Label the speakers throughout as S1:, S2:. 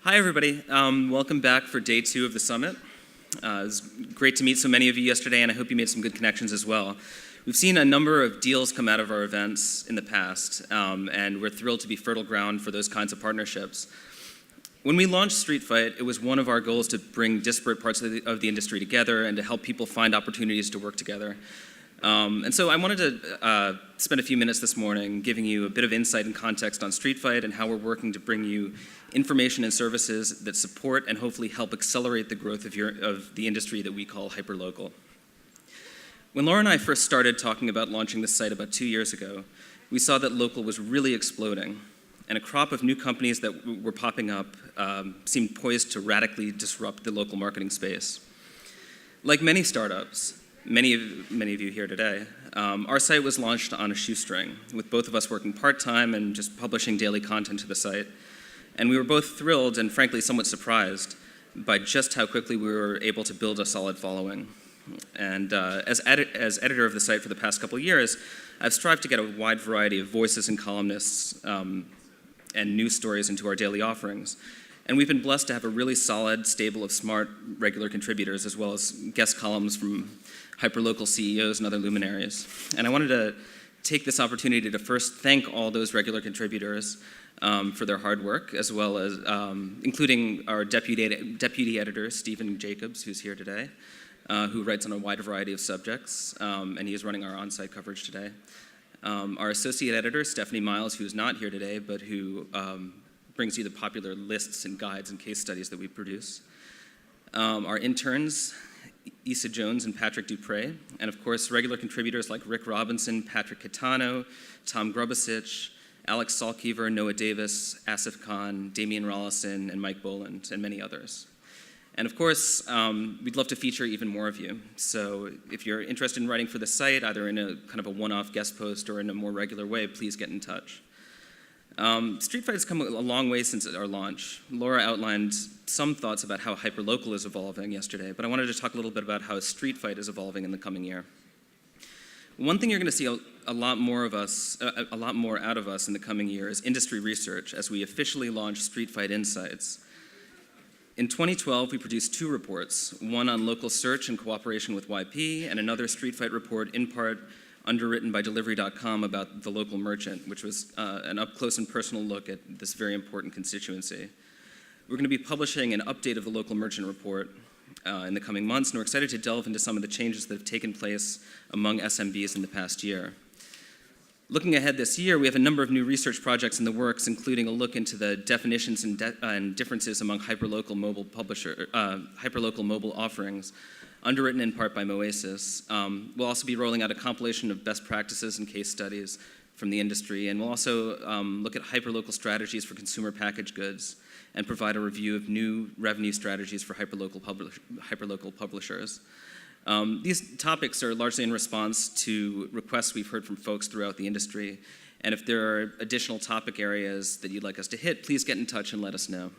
S1: Hi, everybody. Welcome back for day 2 of the summit. It was great to meet so many of you yesterday, and I hope you made some good connections as well. We've seen a number of deals come out of our events in the past, and we're thrilled to be fertile ground for those kinds of partnerships. When we launched Street Fight, it was one of our goals to bring disparate parts of the industry together and to help people find opportunities to work together. And so I wanted to spend a few minutes this morning giving you a bit of insight and context on Street Fight and how we're working to bring you information and services that support and hopefully help accelerate the growth of the industry that we call hyperlocal. When Laura and I first started talking about launching this site about 2 years ago, we saw that local was really exploding, and a crop of new companies that were popping up seemed poised to radically disrupt the local marketing space. Like many startups, many of you here today, our site was launched on a shoestring, with both of us working part-time and just publishing daily content to the site. And we were both thrilled and frankly somewhat surprised by just how quickly we were able to build a solid following. And as editor of the site for the past couple of years, I've strived to get a wide variety of voices and columnists and news stories into our daily offerings. And we've been blessed to have a really solid stable of smart, regular contributors, as well as guest columns from hyperlocal CEOs and other luminaries. And I wanted to take this opportunity to first thank all those regular contributors for their hard work, as well as including our deputy editor, Stephen Jacobs, who's here today, who writes on a wide variety of subjects, and he is running our on-site coverage today. Our associate editor, Stephanie Miles, who is not here today, but who brings you the popular lists and guides and case studies that we produce. Our interns, Issa Jones and Patrick Dupre, and of course regular contributors like Rick Robinson, Patrick Catano, Tom Grubasich, Alex Salkever, Noah Davis, Asif Khan, Damian Rollison, and Mike Boland, and many others. And of course, we'd love to feature even more of you. So if you're interested in writing for the site, either in a kind of a one-off guest post or in a more regular way, please get in touch. Street Fight has come a long way since our launch. Laura outlined some thoughts about how hyperlocal is evolving yesterday, but I wanted to talk a little bit about how Street Fight is evolving in the coming year. One thing you're going to see a lot more out of us in the coming year is industry research as we officially launch Street Fight Insights. In 2012, we produced 2 reports, one on local search in cooperation with YP, and another Street Fight report in part underwritten by Delivery.com about the local merchant, which was an up-close and personal look at this very important constituency. We're going to be publishing an update of the local merchant report in the coming months, and we're excited to delve into some of the changes that have taken place among SMBs in the past year. Looking ahead this year, we have a number of new research projects in the works, including a look into the definitions and differences among hyperlocal mobile offerings, underwritten in part by Moasis. We'll also be rolling out a compilation of best practices and case studies from the industry, and we'll also look at hyperlocal strategies for consumer packaged goods and provide a review of new revenue strategies for hyperlocal publishers. These topics are largely in response to requests we've heard from folks throughout the industry, and if there are additional topic areas that you'd like us to hit, please get in touch and let us know.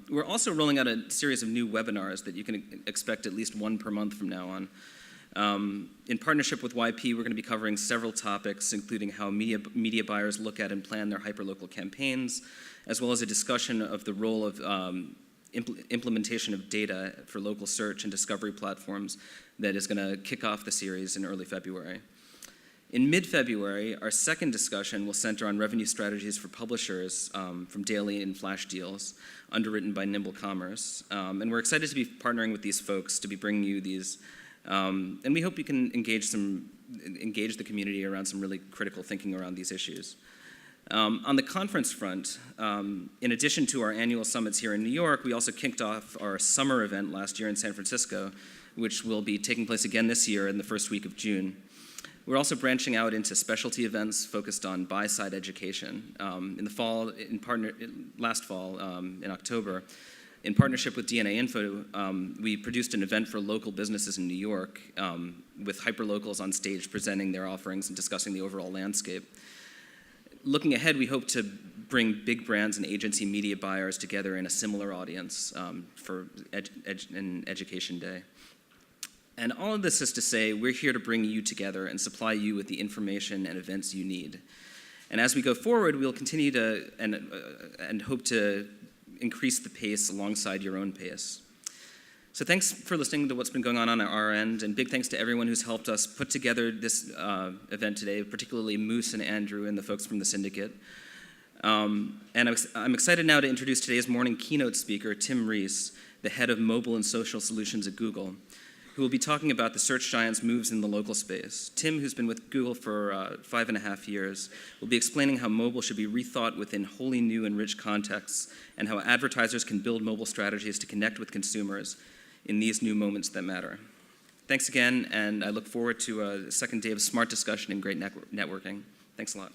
S1: We're also rolling out a series of new webinars that you can expect at least one per month from now on. In partnership with YP, we're going to be covering several topics, including how media buyers look at and plan their hyperlocal campaigns, as well as a discussion of the role of implementation of data for local search and discovery platforms that is going to kick off the series in early February. In mid-February, our second discussion will center on revenue strategies for publishers from daily and flash deals, underwritten by Nimble Commerce. And we're excited to be partnering with these folks to be bringing you these. And we hope you can engage the community around some really critical thinking around these issues. On the conference front, in addition to our annual summits here in New York, we also kicked off our summer event last year in San Francisco, which will be taking place again this year in the first week of June. We're also branching out into specialty events focused on buy-side education. Last fall, in October, in partnership with DNA Info, we produced an event for local businesses in New York with hyperlocals on stage presenting their offerings and discussing the overall landscape. Looking ahead, we hope to bring big brands and agency media buyers together in a similar audience for an Education Day. And all of this is to say, we're here to bring you together and supply you with the information and events you need. And as we go forward, we'll continue to and hope to increase the pace alongside your own pace. So thanks for listening to what's been going on our end, and big thanks to everyone who's helped us put together this event today, particularly Moose and Andrew and the folks from the syndicate. And I'm excited now to introduce today's morning keynote speaker, Tim Rees, the head of mobile and social solutions at Google, who will be talking about the search giant's moves in the local space. Tim, who's been with Google for 5.5 years, will be explaining how mobile should be rethought within wholly new and rich contexts, and how advertisers can build mobile strategies to connect with consumers in these new moments that matter. Thanks again, and I look forward to a second day of smart discussion and great networking. Thanks a lot.